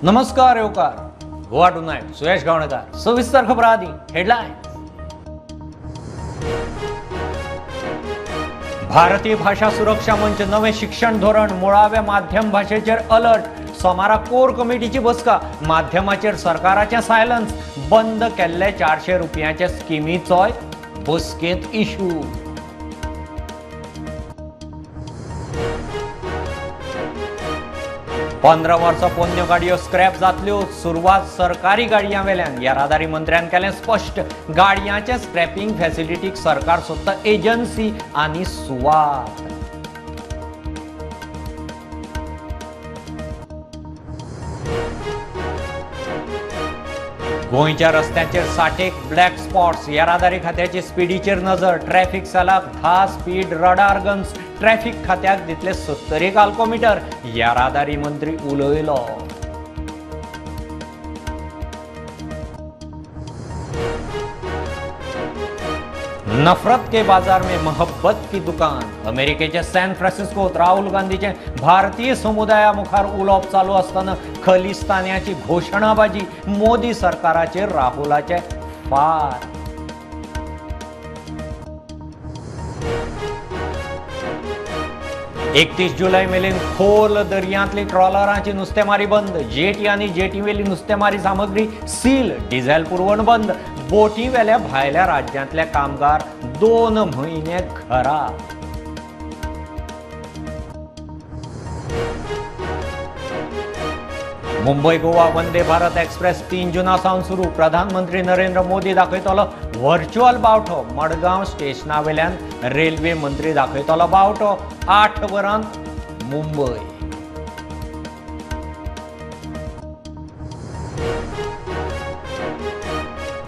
नमस्कार येवकार गोवा टुनायट सुयश गावणेकार सविस्तर खबर आदी हेडलाईन। भारतीय भाषा सुरक्षा मंच नवे शिक्षण धोरण मुळाव्या माध्यम भाषेचेर अलर्ट। सोमारा कोर कमिटीची बसका माध्यमाचेर सरकाराचे सायलन्स। बंद केल्ले 400 रुपयांचे स्किमीचोय बसकेंत इशू। पंदरा वर्सां पोन्न्यो गाडयो स्क्रॅप जातल्यो। सुरवात सरकारी गाडयां वेल्यान येरादारी मंत्र्यान केलें स्पश्ट। गाडयांचे स्क्रॅपिंग फॅसिलिटीक सरकार सोदता एजन्सी आनी सुवात। गोंयच्या रस्त्यांचेर 60 ब्लॅक स्पॉट्स। येरादारी खात्याची स्पीडीचेर नजर। ट्रॅफिक सेलाक 10 स्पीड रडार गन्स। ट्रॅफिक खात्याक दितले 70 अल्कोमीटर। येरादारी मंत्री उलयलो। नफरत के बाजार में मोहब्बत की दुकान। अमेरिकेच्या सॅन फ्रान्सिस्कोत राहुल गांधीचे भारतीय समुदाया मुखार उलोवप चालू असताना खलिस्तान्याची घोषणाबाजी। मोदी सरकाराचे राहुलाचे फार। एकतीस जुलै मेरेन खोल दर्यांतली ट्रॉलरांची नुस्तेमारी बंद। जेटी आनी जेटी वेली नुस्तेमारी सामग्री सील। डिझेल पुरवण बंद। बोटी वेल्या भायल्या राज्यांतले कामगार 2 म्हयने घरा। मुंबई गोवा वंदे भारत एक्सप्रेस 3 जूनासावन सुरू। प्रधानमंत्री नरेंद्र मोदी दाखयतलो व्हर्च्युअल बावटो। मडगांव स्टेशनावेल्यान रेल्वे मंत्री दाखयतलो बावटो। 8 वरांत मुंबय।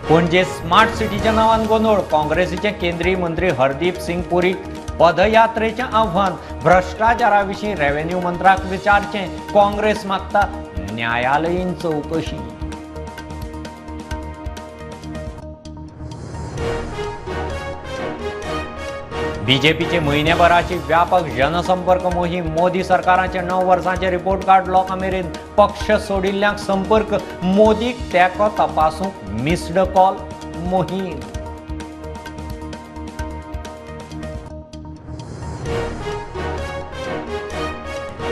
पणजे स्मार्ट सिटीच्या नावान गोंधळ। काँग्रेसीचे केंद्रीय मंत्री हरदीप सिंग पुरी पदयात्रेचे आव्हान। भ्रष्टाचाराविशीं रेव्हेन्यू मंत्र्याक विचारचे। काँग्रेस मागता न्यायालयीन चौकशी। बीजेपीचे म्हयनेभराची व्यापक जनसंपर्क मोहीम। मोदी सरकाराचे 9 वर्सांचे रिपोर्ट कार्ड लोकां मेरेन। पक्ष सोडिल्ल्यांक संपर्क। मोदीक तेंको तपासूंक मिस्ड कॉल मोहीम।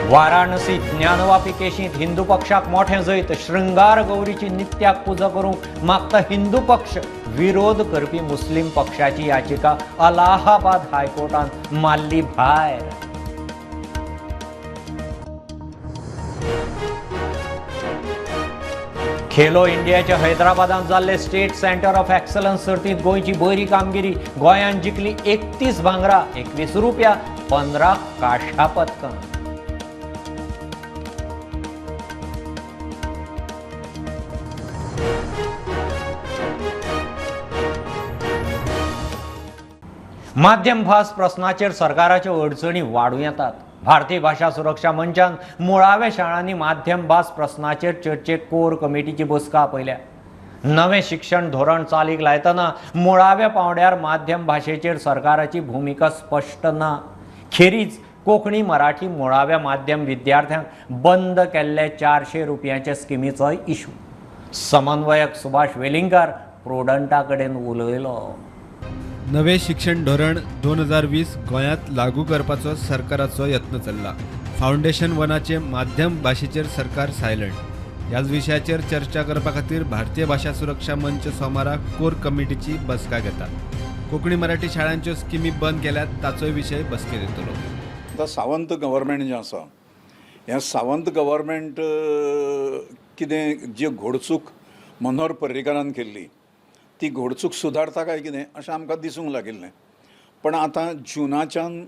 वाराणसीत ज्ञानवापी केशींत हिंदू पक्षाक मोठें जैत। श्रृंगार गौरीची नित्याक पुजा करूंक मागता हिंदू पक्ष। विरोध करपी मुस्लिम पक्षाची याचिका अलाहाबाद हायकोर्टान मारली भायर। खेलो इंडियाच्या हैदराबादात जाल्ले स्टेट सेंटर ऑफ एक्सलन्स सर्तींत गोंयची बरी कामगिरी। गोंयान जिखली 31 भांगरा, 21 रुपया, 15 कांशा पदकां। माध्यम भास प्रश्नाचेर सरकाराच्यो अडचणी वाडूं येतात। भारतीय भाषा सुरक्षा मंचान मुळाव्या शाळांनी माध्यम भास प्रश्नाचेर चर्चेक कोर कमिटीची बसका आपयल्या। नवे शिक्षण धोरण चालीक लायतना मुळाव्या पांवड्यार माध्यम भाशेचेर सरकाराची भूमिका स्पश्ट ना। खेरीज कोंकणी मराठी मुळाव्या माध्यम विद्यार्थ्यांक बंद केल्ले 400 रुपयांचे स्किमीचोय इशू। समन्वयक सुभाष वेलिंगकार प्रुडंटा कडेन उलयलो। नवे शिक्षण धोरण 2020 गोंयांत लागू करपाचो सरकाराचो यत्न चल्ला। फावंडेशन 1चे माध्यम भाशेचेर सरकार सायलंट। ह्याच विशयाचेर चर्चा करपा खातीर भारतीय भाषा सुरक्षा मंच सोमारा कोर कमिटीची बसका घेता। कोंकणी मराठी शाळांच्यो स्किमी बंद केल्यात ताचोय विशय बसकेत येतलो। आतां सावंत गव्हर्मेंट जें आसा हें सावंत गव्हर्मेंट कितें जी घोडचूक मनोहर पर्रीकारान केल्ली ती घोडचूक सुदारता काय कितें अशें आमकां दिसूंक लागिल्लें। पण आतां जूनाच्यान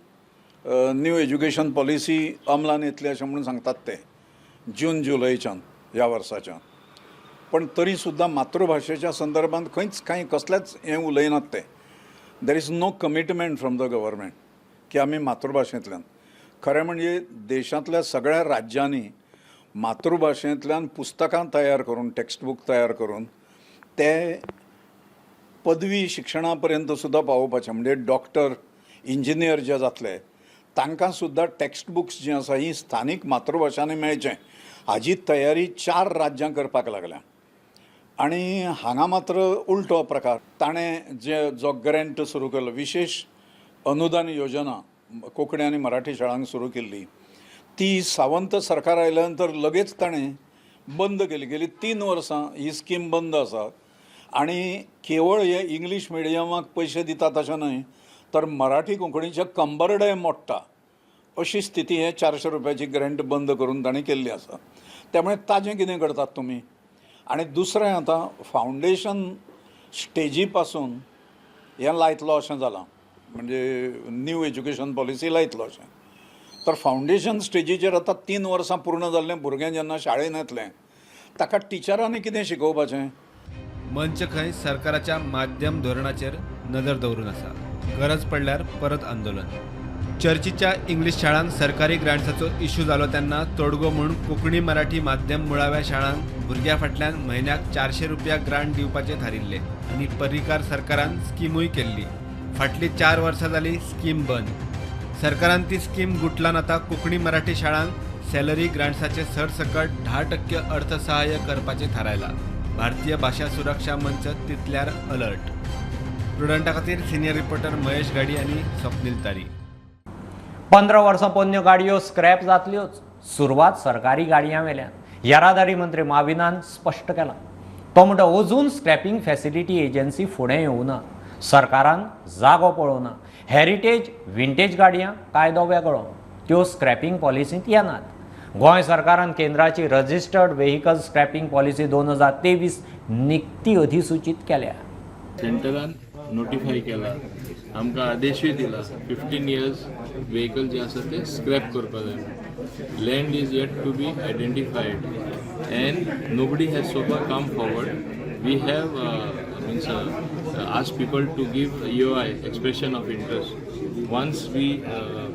न्यू एज्युकेशन पॉलिसी अमलान येतली अशें म्हणून सांगतात ते जून जुलयच्यान ह्या वर्साच्यान। पण तरी सुद्दां मातृभाशेच्या संदर्भांत खंयच कांय कसलेंच हें उलयनात ते। There is no commitment from the government की आमी मातृभाशेंतल्यान खरें म्हणजे देशांतल्या सगळ्या राज्यांनी मातृभाशेंतल्यान पुस्तकां तयार करून टेक्स्टबूक तयार करून ते पदवी शिक्षणा पर्यंत सुद्दां पावोवपाचें म्हणजे डॉक्टर इंजिनियर जे जातले तांकां सुद्दां टेक्स्ट बुक्स जीं आसा ही स्थानीक मातृभाशांनी मेळचें हाजी तयारी 4 राज्यां करपाक लागल्या. आनी हांगा मात्र उलटो प्रकार. ताणें जो ग्रँट सुरू केलो, विशेष अनुदान योजना कोंकणी आनी मराठी शाळांक सुरू केल्ली, ती सावंत सरकार आयल्या नंतर लगेच ताणें बंद केली. गेली 3 वर्सां ही स्कीम बंद आसा. आनी केवळ हे इंग्लीश मिडियमाक पयशे दितात अशें न्हय, तर मराठी कोंकणीचे कंबरडे मोडटा अशी स्थिती हे 400 रुपयाची ग्रँट बंद करून ताणें केल्ली आसा. त्यामुळे ताजें कितें करतात तुमी. आनी दुसरें आतां फावंडेशन स्टेजी पासून हें लायतलो अशें जालां, म्हणजे न्यू एज्युकेशन पॉलिसी लायतलो अशें. तर फावंडेशन स्टेजीचेर आतां 3 वर्सां पूर्ण जाल्लें भुरगें जेन्ना शाळेंत येतलें ताका टिचरांनी कितें शिकोवपाचें. मंच खंय सरकाराच्या माध्यम धोरणाचेर नजर दवरून आसा. गरज पडल्यार परत आंदोलन. चर्चीच्या इंग्लीश शाळांक सरकारी ग्रांट्साचो इश्यू जालो तेन्ना तोडगो म्हूण कोंकणी मराठी माध्यम मुळाव्या शाळांक भुरग्यां फाटल्यान म्हयन्याक 400 रुपया ग्रांट दिवपाचें थारिल्लें आनी पर्रीकार सरकारान स्किमूय केल्ली. फाटलीं 4 वर्सां जालीं स्कीम बंद. सरकारान ती स्कीम गुटलावन आतां कोंकणी मराठी शाळांक सॅलरी ग्रांट्साचे सरसकट 10% अर्थसहाय्य करपाचें थारायलां. भारतीय भाषा सुरक्षा मंच तितल्यार अलर्ट. प्रुडंटा खातीर सिनियर रिपोर्टर महेश गाडी आनी स्वप्नील तारी. 15 वर्सां पोन्न्यो गाडयो स्क्रॅप जातल्योच. सुरवात सरकारी गाडयां वेल्यान येरादारी मंत्री माविनान स्पश्ट केला. तो म्हणटा अजून स्क्रॅपिंग फॅसिलिटी एजन्सी फुडें येवना. सरकारान जागो पळोवना. हेरिटेज विंटेज गाडयां कायदो वेगळो, त्यो स्क्रॅपिंग पॉलिसींत येनात. गोंय सरकारान केंद्राची रजिस्टर्ड व्हेकल स्क्रॅपिंग पॉलिसी 2023 निकती अधिसूचित केल्या. सेंटरान नोटिफाय केला, आमकां आदेशूय दिला 15 इयर्स व्हेकल जे आसा ते स्क्रॅप करपाक जाय. Land is yet to be identified and nobody has so far come forward. We have means ask people to give EOI, expression of interest. Once we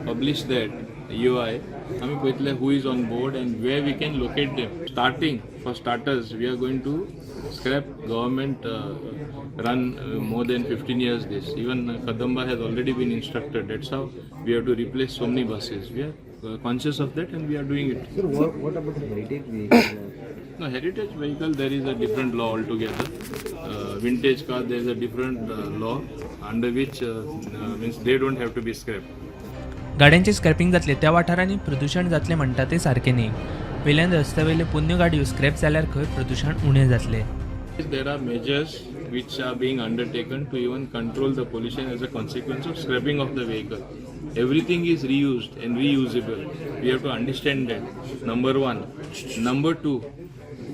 publish that EOI, आमी पळयतले who is on board and where we can locate them. Starting, for starters, we are going to scrap government run more than 15 years this. Even Kadamba has already been instructed. That's how we have to replace so many buses. We are conscious of that and we are doing it. Sir, what about the heritage vehicle? No, heritage vehicle, there is a different law altogether. Vintage car, there is a different law under which means they don't have to be scrapped. गाड्यांचे scrapping जातले त्या वाठारांनी प्रदूषण जातले म्हणटा ते सारखे न्ही. वेल्यान रस्त्यावयले पोन्न्यो गाडयो स्क्रॅप जाल्यार खंय प्रदूषण उणें जातलें. There are measures which are being undertaken to even control the pollution as a consequence of scrapping of the vehicle. Everything is reused and reusable. We have to understand that. Number one. Number two,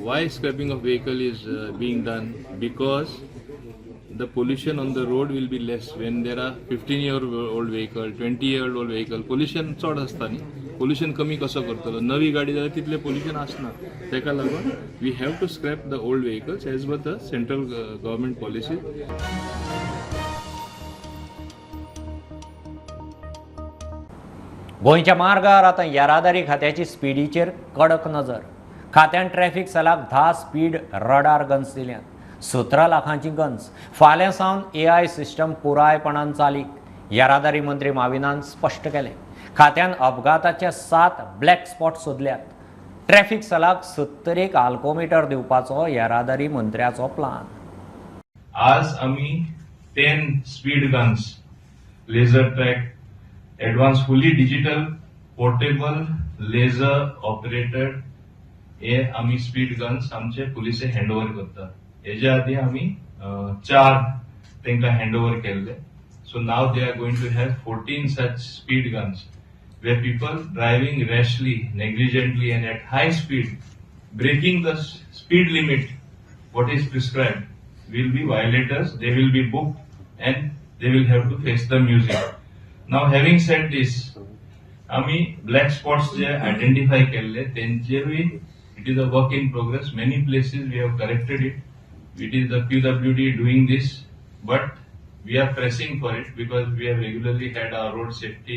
why scrapping of vehicle is being done? Because the pollution on the road will be less when there are 15-year-old vehicle, 20-year-old vehicle. Pollution चड आसता न्ही. Pollution कमी कसो करतलो. नवी गाडी जाल्यार तितलें पोल्युशन आसना. तेका लागून we have to scrap the old vehicles as per the central government policy. गोंयच्या मार्गार आतां येरादारी खात्याची स्पिडीचेर कडक नजर. खात्यान ट्रॅफिक सेलाक 10 स्पीड रडार गन्स दिल्यात. 17 लाखांची गन्स. फाल्यां सावन AI सिस्टम पुरायपणान चालीक. येरादारी मंत्री माविनान स्पश्ट केलें. खात्यान अपघाताचे 7 ब्लॅक स्पॉट सोदल्यात. ट्रॅफिक सेलाक 70 आल्कोमीटर दिवपाचो येरादारी मंत्र्याचो प्लान. आज आम्ही 10 speed guns, laser track, advance फुली डिजिटल पोर्टेबल लेझर ऑपरेटेड हे आम्ही स्पीड गन्स आमचे पुलिसे हँडओव्हर करता. हेच्या आधी आम्ही 4 तांकां हँडओव्हर केल्ले. So now they are going to have 14 such speed guns where people driving rashly, negligently and at high speed, breaking the speed limit what is prescribed, will be violators. They will be booked and they will have to face the music. Now having said this, आम्ही black spots जे identify केले त्यांचेरूय it is a work in progress. Many places we have corrected it. It is the PWD doing this, but we are pressing for it because we have regularly had our road safety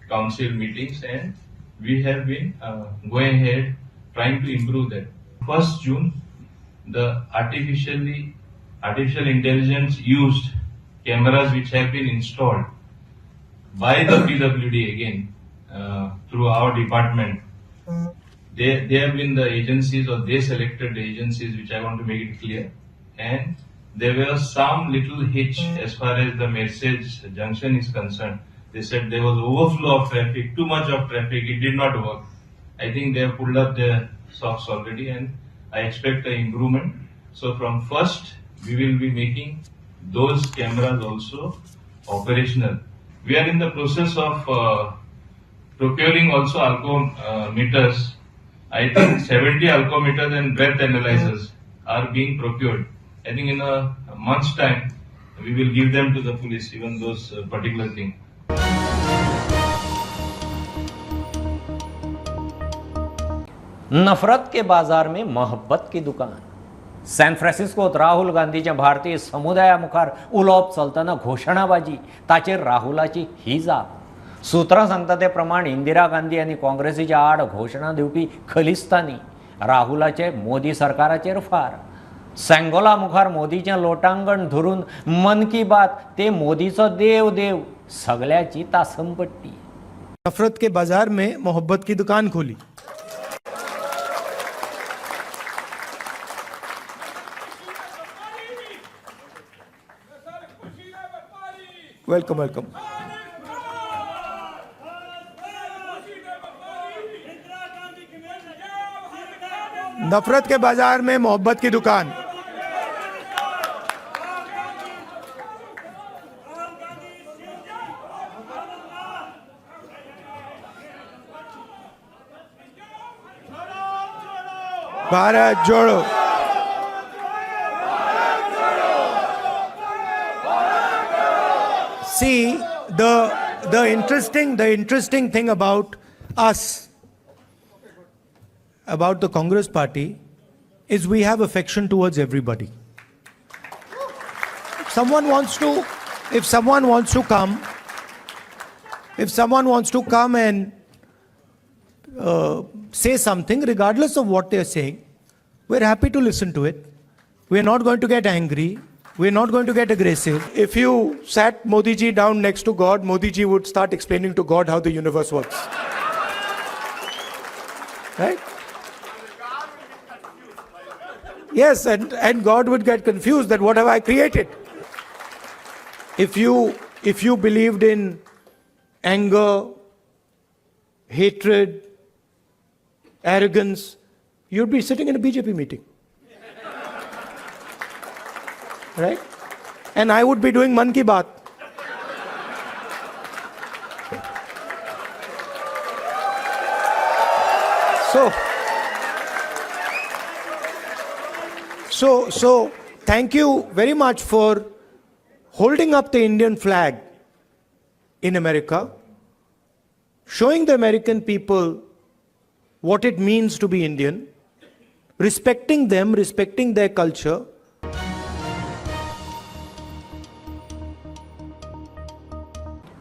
council meetings and we have been going ahead trying to improve that. 1st June, the artificial intelligence used cameras which have been installed by the PWD again through our department. They have been the agencies, or they selected the agencies, which I want to make it clear. And there was some little hitch as far as the message junction is concerned. They said there was overflow of traffic, too much of traffic. It did not work. I think they have pulled up their socks already, and I expect an improvement. So from first, we will be making those cameras also operational. We are in the process of procuring also alcometers. I think 70 alcometers and breath analyzers are being procured. I think in a month's time, we will give them to the police, even those particular things. नफरत के बाजार में मोहब्बत की दुकान. San फ्रान्सिस्कोत Rahul गांधीच्या भारतीय समुदाया मुखार उलोवप चलतना घोशणाबाजी ताचेर राहुलाची ही जाप. सुत्रां सांगता ते प्रमाण इंदिरा गांधी आनी काँग्रेसीच्या आड घोशणा दिवपी खलिस्तानी राहुलाचे मोदी सरकाराचेर फार. सँगोला मुखार मोदीचें लोटांगण धरून मन की बात ते मोदीचो देव देव सगळ्याची तासमपट्टी. नफरत के बाजार में मोहब्बत की दुकान खोली. Welcome welcome. नफरत के बाजार में मोहब्बत की दुकान. भारत जोड़ो. See, the interesting thing about us, about the Congress party, is we have affection towards everybody. If someone wants to come and say something, regardless of what they're saying, we're happy to listen to it. We're not going to get angry. We're not going to get aggressive. If you sat Modi ji down next to God, Modi ji would start explaining to God how the universe works. Right? Yes, and God would get confused that what have I created? If you believed in anger, hatred, arrogance, you'd be sitting in a BJP meeting. Right? And I would be doing Man Ki Baat. So thank you very much for holding up the Indian flag in America, showing the American people what it means to be Indian, respecting them, respecting their culture.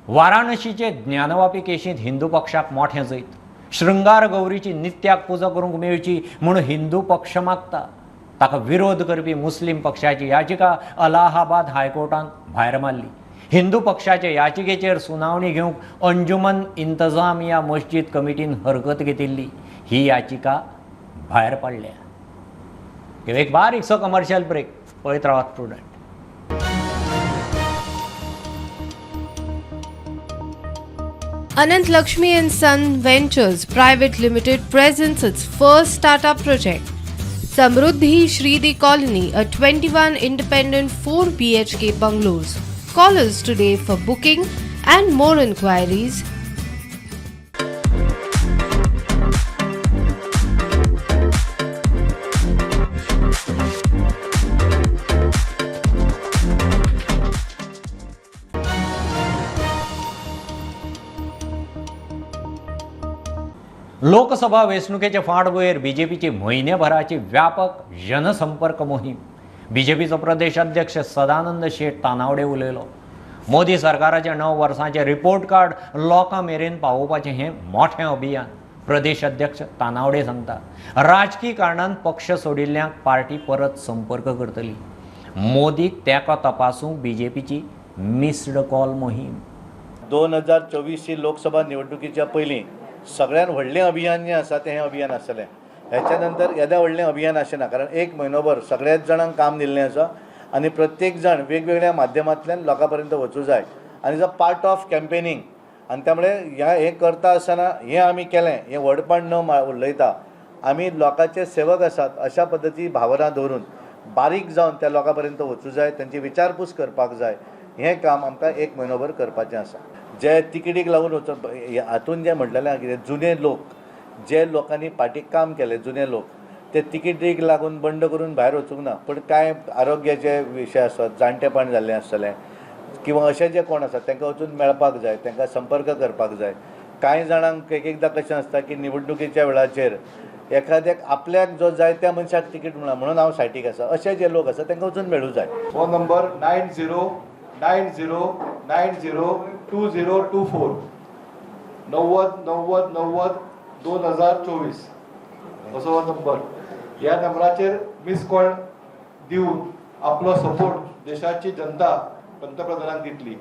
वाराणसीचे Gyanvapi केशींत Hindu पक्षाक मोठें जैत. श्रृंगार गौरीची नित्याक पुजा करूंक मेळची म्हूण हिंदू पक्ष मागता. ताका विरोध करपी मुस्लीम पक्षाची याचिका अलाहाबाद हायकोर्टान भायर मारली. हिंदू पक्षाचे याचिकेचेर सुनावणी घेवंक अंजुमन इंतजामिया मस्जिद कमिटीन हरकत घेतिल्ली ही याचिका भायर पडल्या. एक बारीकसो कमर्शियल ब्रेक. पळयत रावात student. Anant Lakshmi and Son Ventures Private Limited presents its first startup project, Samruddhi Shridi Colony, a 21 independent 4 BHK bungalows. Call us today for booking and more inquiries. Lok Sabha वेंचणुकेचे फाटभुंयेर बीजेपीची म्हयनेभराची व्यापक जनसंपर्क मोहीम. बीजेपीचो प्रदेश अध्यक्ष सदानंद शेट तानावडे उलयलो. मोदी सरकाराचे 9 वर्सांचे रिपोर्ट कार्ड लोकां मेरेन पावोवपाचें हें मोठें अभियान. प्रदेश अध्यक्ष तानावडे सांगता राजकीय कारणान पक्ष सोडिल्ल्यांक पार्टी परत संपर्क करतली. मोदीक तेंको तपासूंक बीजेपीची मिस्ड कॉल मोहीम. 2024ची लोकसभा निवडणुकीच्या पयलीं सगळ्यात व्हडलें अभियान जें आसा तें हें अभियान आसतलें. ह्याच्या नंतर येद्या व्हडलें अभियान आसना, कारण 1 म्हयनोभर सगळ्याच जाणांक काम दिल्लें आसा आनी प्रत्येक जाण वेगवेगळ्या माध्यमांतल्यान लोकां पर्यंत वचूं जाय आनी जो पार्ट ऑफ कॅम्पेनींग. आनी त्यामुळे हें करता आसतना हें आमी केलें हें व्हडपण न उलयता. आमी लोकांचे सेवक आसात अशा पद्दती भावना दवरून बारीक जावन त्या लोकां पर्यंत वचूं जाय, तांची विचारपूस करपाक जाय. हें काम आमकां 1 म्हयनोभर करपाचें आसा. जे तिकेटीक लागून हातून जें म्हटलेलें कितें जुने लोक, जे लोकांनी पार्टीक काम केलें जुने लोक, ते तिकेटीक लागून बंड करून भायर वचूंक ना. पूण कांय आरोग्याचे विशय आसत, जाणटेपण जाल्लें आसतलें किंवा अशे जे कोण आसात तांकां वचून मेळपाक जाय, तांकां संपर्क करपाक जाय. कांय जाणांक एकदां कशें आसता की निवडणुकीच्या वेळाचेर एखाद्याक आपल्याक जो जाय त्या मनशाक तिकीट मेळना म्हणून हांव सायटीक आसा, अशे जे लोक आसा तांकां वचून मेळूं जाय. फोन नंबर 9090902024 9090902024 असो हो नंबर. ह्या नंबराचेर मिस कॉल दिवन आपलो सपोर्ट देशाची जनता पंतप्रधानाक दितली.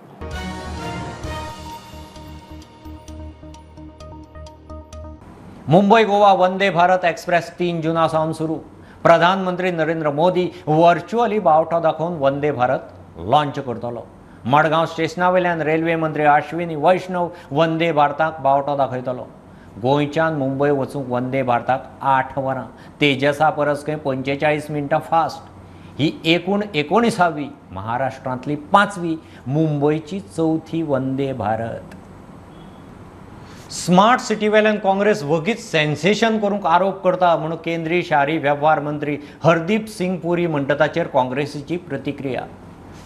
मुंबई गोवा वंदे भारत एक्सप्रेस 3 जूनासावन सुरू. प्रधानमंत्री नरेंद्र मोदी व्हर्च्युअली बावटो दाखोवन वंदे भारत लॉन्च करतलो. मडगांव स्टेशनावेल्यान रेल्वे मंत्री अश्विनी वैष्णव वंदे भारताक बावटो दाखयतलो. गोंयच्यान मुंबय वचूंक वंदे भारताक 8 वरां, तेजसा परस खंय 45 मिनटां फास्ट. ही एकूण 19वी, महाराष्ट्रांतली 5वी, मुंबयची 4थी वंदे भारत. स्मार्ट सिटी वेल्यान काँग्रेस वगीच सेन्सेशन करूंक आरोप करता म्हणून केंद्रीय शारी वेव्हार मंत्री हरदीप सिंग पुरी म्हणटा ताचेर काँग्रेसीची प्रतिक्रिया.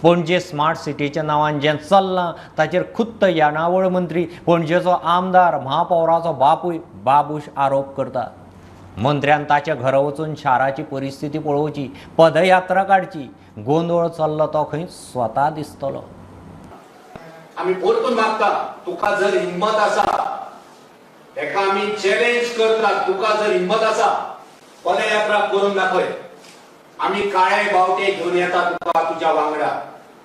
पणजे स्मार्ट सिटीच्या नांवान जें चल्लां ताचेर खुद्द येणावळ मंत्री पणजेचो आमदार महापौराचो बापूय बाबूश आरोप करता. मंत्र्यान ताच्या घरा वचून शाराची परिस्थिती पळोवची, पदयात्रा काडची. गोंधळ चल्लो तो खंय स्वता दिसतलो. आमी परतून मागता, तुका जर हिम्मत आसा, हेका आमी चॅलेंज करता, तुका जर हिम्मत आसा पदयात्रा करून दाखय. आमी काळे बावटे घेवन येता तुका तुज्या वांगडा.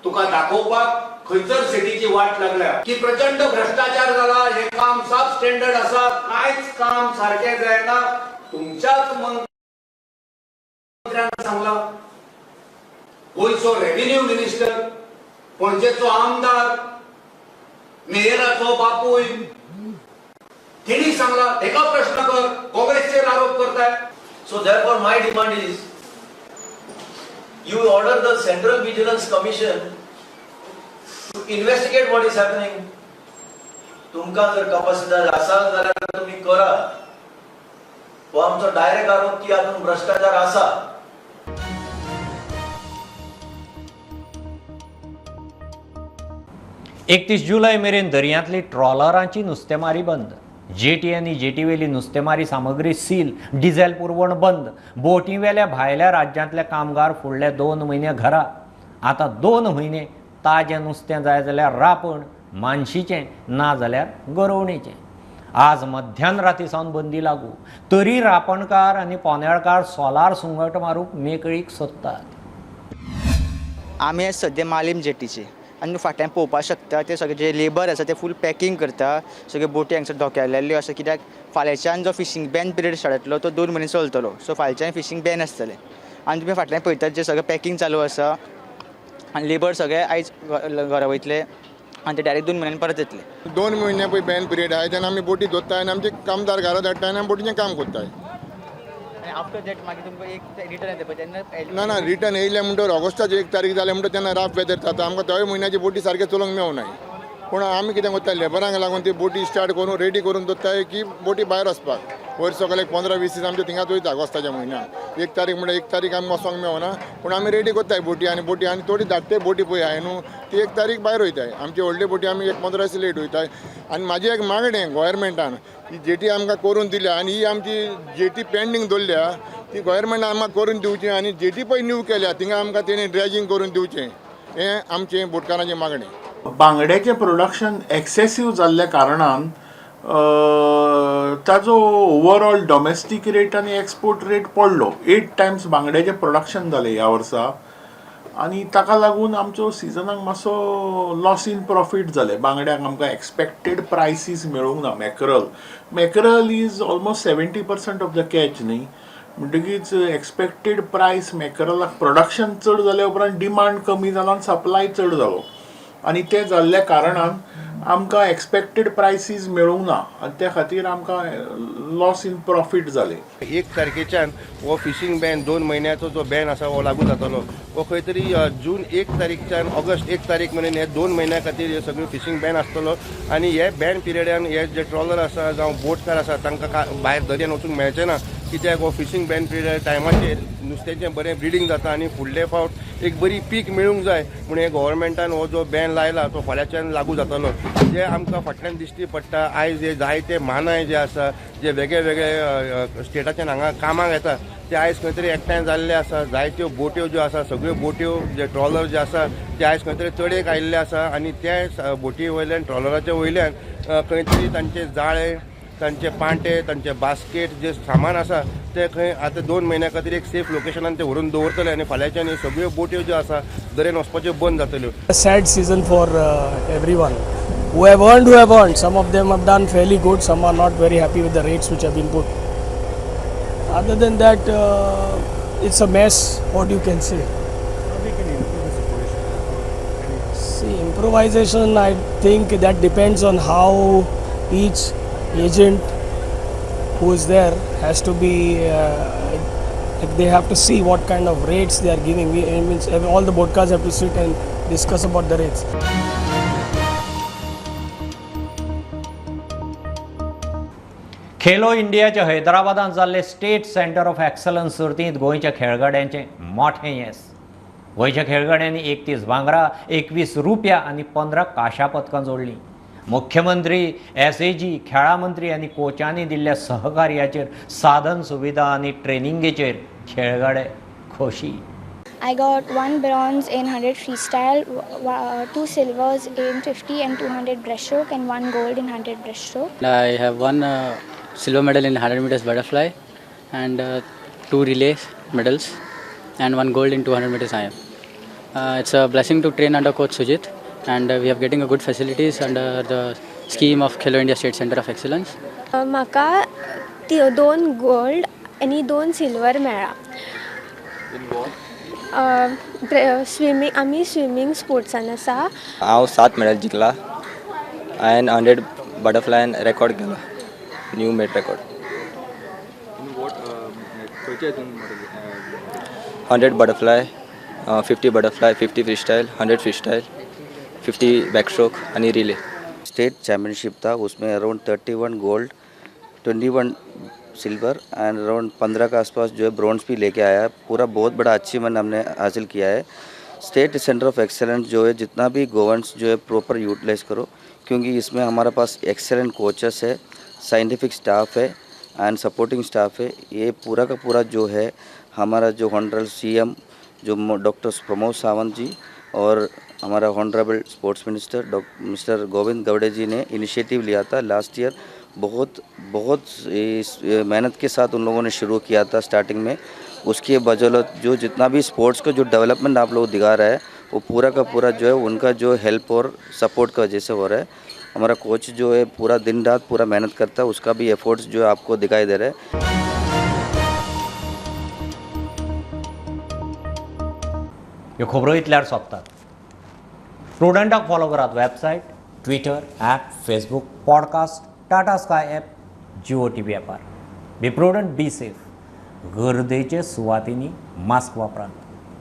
तुका दाखोवपाक खंयसर सिटीची वाट लागल्या की प्रचंड भ्रष्टाचार जाला, हे काम सब स्टँडर्ड आसा, कांयच काम सारखें जायना. तुमच्याच मंत्र्यान सांगला, गोंयचो रेव्हेन्यू मिनिस्टर, पणजेचो आमदार, मेयराचो बापूय, तेणी सांगला, एका प्रश्न कर, काँग्रेसचेर आरोप करताय. So therefore my demand is, you order the Central Vigilance Commission to investigate what is happening. तुमका जर कॅपॅसिटी आसा जाल्यार तुम्ही करा. हो आमचो डायरेक्ट आरोप की हातून भ्रष्टाचार आसा. 31 जुलय मेरेन दर्यांतली ट्रॉलरांची नुस्तेमारी बंद. जेटी आनी जेटीवेली नुस्तेमारी सामग्री सील, डिझेल पुरवण बंद. बोटीवेल्या भायल्या राज्यांतले कामगार फुडले 2 म्हयने घरा. आतां 2 म्हयने ताजें नुस्तें जाय जाल्यार रापण, मानशीचें ना जाल्यार गरोवणेचें. आज मध्यान रातीसावन बंदी लागू. तरी रापणकार आनी पोनेळकार सोलार सुंगट मारूंक मेकळीक सोदतात. आमी सद्या मालीम जेटीचे आनी फाटल्यान पळोवपाक शकता ते सगळे जे लेबर आसा ते फूल पॅकींग करता. सगळे बोटी हांगसर धोक्यालेल्यो आसा, कित्याक फाल्यांच्यान जो फिशींग बॅन पिरियड स्टार्ट जातलो तो 2 म्हयने चलतलो. सो फाल्यांच्यान फिशींग बॅन आसतलें. आनी तुमी फाटल्यान पळयतात जे सगळें पॅकींग चालू आसा आनी लेबर सगळे आयज घरा वयतले आनी ते डायरेक्ट 2 म्हयन्यान परत येतले. 2 म्हयने पळय बॅन पिरियड आहा तेन्ना आमी बोटी धरताय आनी आमचे कामदार घरा धाडटाय आनी आमी बोटीचें काम करताय. आफ्टर दॅट मागीर तुमकां एक रिटर्न येता पळय तेन्ना ना रिटर्न येयले म्हणटवर ऑगस्टाची 1 तारीख जाले म्हणटवर तेन्ना राफ वेदर जाता. आमकां 10 म्हयन्याची बोटी सारके चलोवंक मेळनाय. पूण आमी कितें करता, लेबरांक लागून ती बोटी स्टार्ट करून रेडी करून दवरताय की बोटी भायर वचपाक. वयर सकयल 15-20 दीस आमचे थिंगाच वयता ऑगस्टाच्या म्हयन्यान. 1 तारीख म्हणल्यार 1 तारीख आमी वचोंक मेळना, पूण आमी रेडी करताय बोटी आनी थोडी धाकटे बोटी पळय आहाय न्हू ती 1 तारीख भायर वयताय. आमची व्हडली बोटी आमी 15 दीस लेट वयताय. आनी म्हाजी एक मागणें गोवोरमेंटान, ही जेटी आमकां करून दिल्या आनी ही आमची जेटी पेंडींग दवरल्या ती गोवोरमेंटान आमकां करून दिवची आनी जेटी पळय न्यू केल्या थिंगा आमकां तेणी ड्रेजिंग करून दिवचें. हें आमचें बोटकारांचें मागणें. बांगड्याचें प्रोडक्शन एक्सेसीव जाल्ल्या कारणान ताजो ओवरऑल डॉमेस्टीक रेट आनी एक्सपोर्ट रेट पडलो. 8 टायम्स बांगड्याचें प्रोडक्शन जालें ह्या वर्सा आनी ताका लागून आमचो सिजनाक मातसो लॉस इन प्रॉफीट जाले. बांगड्यांक आमकां एक्सपेक्टेड प्रायसीस मेळूंक ना. Mackerel is almost 70% of the catch न्ही, म्हणटकीच एक्सपेक्टेड प्रायस मॅकरलाक प्रोडक्शन चड जाल्या उपरांत डिमांड कमी जालो आनी सप्लाय चड जालो, आनी ते जाल्ल्या कारणान आमकां एक्सपेक्टेड प्रायसीस मेळूंक ना आनी त्या खातीर आमकां लॉस इन प्रॉफीट जाले. 1 तारखेच्यान हो फिशींग बॅन 2 म्हयन्याचो जो बॅन आसा हो लागू जातलो. हो खंय तरी जून 1 तारीखच्यान ऑगस्ट 1 तारीख मेरेन हे 2 म्हयन्या खातीर हे सगळो फिशींग बॅन आसतलो. आनी हे बॅन पिरियडान हे जे ट्रॉलर आसा जावं बोटकार आसा तांकां भायर दर्यान वचूंक मेळचें ना, कित्याक हो फिशींग बॅन पिरियड टायमाचेर नुस्त्याचें बरें ब्रिडींग जाता आनी फुडले फावट एक बरी पीक मेळूंक जाय म्हणून हे गोव्हर्मेंटान हो जो बॅन लायला तो फाल्यांच्यान लागू जातलो. जे आमकां फाटल्यान दिश्टी पडटा आयज हे जायते म्हानाय जे आसा जे वेगळे वेगळे स्टेटाच्यान हांगा कामाक येता ते आयज खंय तरी एकठांय जाल्ले आसा. जायत्यो बोट्यो ज्यो आसा सगळ्यो बोट्यो जे ट्रॉलर जे आसा ते आयज खंय तरी तडेक आयिल्ले आसा आनी त्या बोटी वयल्यान ट्रॉलराच्या वयल्यान खंय तरी तांचे जाळे, तांचे पांटे, तांचे बास्केट जे सामान आसा ते खंय आतां 2 म्हयन्या खातीर एक सेफ लोकेशनान ते व्हरून दवरतले आनी फाल्यांच्यान ह्यो सगळ्यो बोट्यो ज्यो आसा दर्यान वचपाच्यो बंद जातल्यो. Sad season for everyone. Who have earned. Some of them have done fairly good. Some are not very happy with the rates which have been put. Other than that, it's a mess. What you can say? See, improvisation. I think that depends on how each agent who is there has to be. They have to see what kind of rates they are giving. All the boatcars have to sit and discuss about the rates. Khelo इंडियाच्या हैदराबादात जाल्ले state centre of excellence सर्तींत गोंयच्या खेळगड्यांचें मोठें yes. गोंयच्या खेळगड्यांनी 31 भांगरा, 21 रुपया आनी 15 कांशा पदकां जोडलीं. मुख्यमंत्री, SAG, खेळा मंत्री आनी कोचांनी दिल्ल्या सहकार्याचेर, साधन सुविधा आनी ट्रेनिंगेचेर खेळगडे खोशी. I got 1 bronze in 100 freestyle, 2 silvers in 50 and 200 breaststroke, and 1 gold in 100 breaststroke. I have won silver medal in 100 meters butterfly and 2 relay medals and 1 gold in 200 meters IM. It's a blessing to train under Coach Sujit, and we are getting a good facilities under the scheme of Khelo India State Center of Excellence. म्हाका 2 gold आणि 2 silver मेळ्ळा. Swimming आमी swimming स्पोर्ट्सान आसा. हांव 7 medal जिखला. हांवें 100 बटरफ्लायन record केला, new made record. 100 butterfly, 50 butterfly, 50 free style, 100 free style, 50 back stroke आणि relay. State championship था, उसमें around 31 gold, 21 silver end around 15 के आसपास जो है ब्रॉन्ज भी लेके आया है. पूरा बहुत बड़ा अचीवमेंट हमने हासिल किया है. स्टेट सेंटर ऑफ एक्सेलेंस जो है जितना भी गवर्नेंस जो है प्रॉपर यूटिलाइज करो, क्योंकि इसमें हमारे पास एक्सेलेंट कोचेस है, साइंटिफिक स्टाफ है एंड सपोर्टिंग स्टाफ है. ये पूरा का पूरा जो है हमारा जो ऑनरेबल CM जो डॉक्टर प्रमोद सावंत जी और हमारा honourable sports minister mister Govind Gawade ji ने इनिशिएटिव लिया था लास्ट ईयर. बहुत मेहनत के साथ उन लोगों ने शुरू किया था स्टार्टिंग में. उसकी बदौलत जो जितना भी स्पोर्ट्स का जो डेवलपमेंट आप लोग दिखा रहा है वो पूरा का पूरा जो है उनका जो हेल्प और सपोर्ट का वजह से हो रहा है. हमारा कोच जो है पूरा दिन रात पूरा मेहनत करता है, उसका भी एफर्ट्स जो है आपको दिखाई दे रहा है. ह्यो खबरो इतल्यार सोंपतात. प्रुडंटाक फॉलो करात. Website, Twitter, app, Facebook, podcast, Tata Sky app, Jio TV ॲपार. Be prudent, be safe. गर्देचे सुवातींनी मास्क वापरात.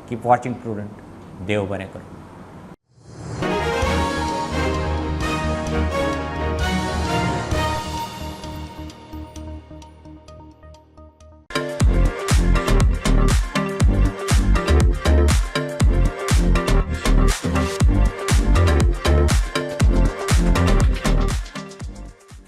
Keep watching prudent. देव बरें करूं.